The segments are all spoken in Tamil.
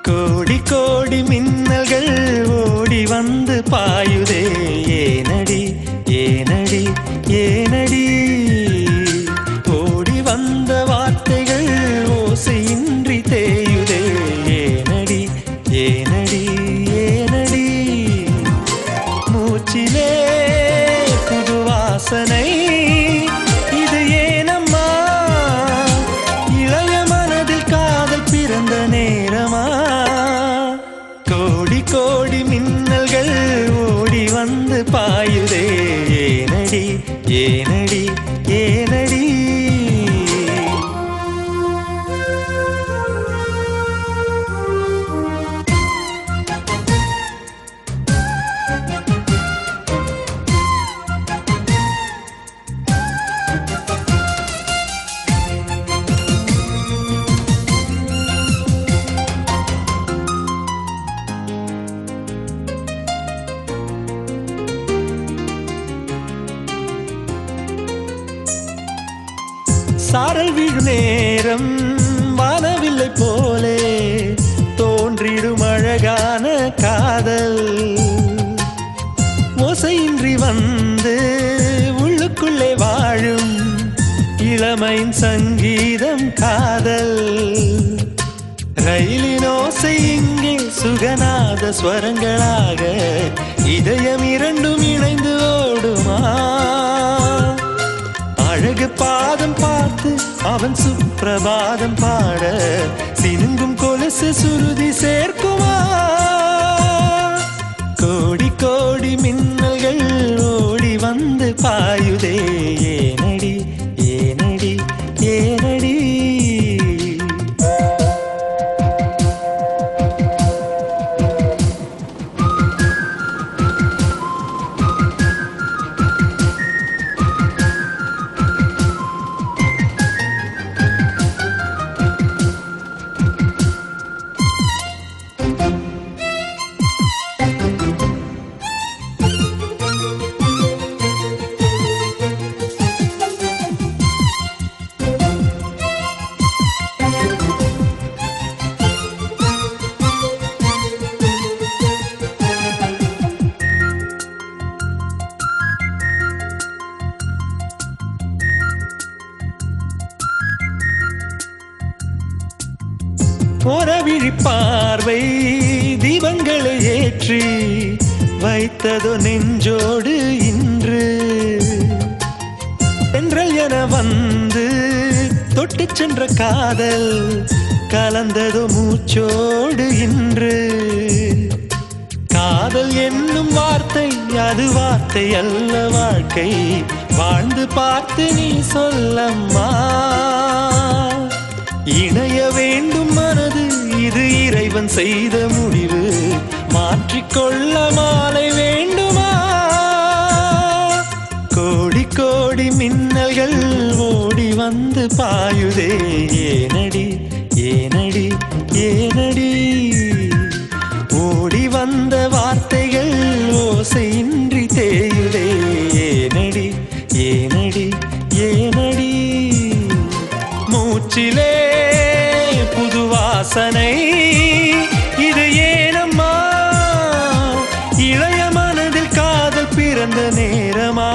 கோடி கோடி மின்னல்கள் ஓடி வந்து பாயுதே ஏனடி ஏனடி ஏனடி ஓடி வந்த வார்த்தைகள் ஓசையின்றி தேயுதே ஏனடி ஏனடி ஏனடி மூச்சிலே புது வாசனை இது ஏனம்மா இளைய மனதில் காதல் பிறந்த நேரமா கோடி கோடி மின்னல்கள் ஓடி வந்து பாயுதே ஏனடி ஏனடி ஏனடி சாரல் வீழ் நேரம் வானவில்லை போலே தோன்றிடும் அழகான காதல் ஓசையின்றி வந்து உள்ளுக்குள்ளே வாழும் இளமையின் சங்கீதம் காதல் ரயிலின் ஓசை இங்கே சுகநாத ஸ்வரங்களாக இதயம் இரண்டும் இணைந்து ஓடுமா அழகு பாதம் பார்த்து அவன் சுப்பிரபாதம் பாட சினுங்கும் கொலுசு சுருதி சேர்க்குமா கோடி கோடி மின்னல்கள் ஓடி வந்து பாயுதே ஏனடி ஏனடி ஏனடி ஓரவிழி பார்வை தீபங்களை ஏற்றி வைத்ததோ நெஞ்சோடு இன்று தென்றல் என வந்து தொட்டு சென்ற காதல் கலந்ததோ மூச்சோடு இன்று காதல் என்னும் வார்த்தை அது வார்த்தை அல்ல வாழ்க்கை வாழ்ந்து பார்த்து நீ சொல்லம்மா இணைய வேண்டும் மனது இது இறைவன் செய்த முடிவு மாற்றிக்கொள்ள மாலை வேண்டுமா கோடி கோடி மின்னல்கள் ஓடி வந்து பாயுதே ஏனடி ஏனடி ஏனடி ஓடி வந்த வார்த்தைகள் ஓசையின்றி தேயுதே ஏனடி ஏனடி ஏனடி மூச்சிலே புது வாசனை இது ஏனம்மா இளைய மனதில் காதல் பிறந்த நேரமா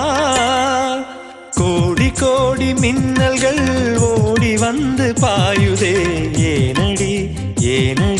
கோடி கோடி மின்னல்கள் ஓடி வந்து பாயுதே ஏனடி ஏனடி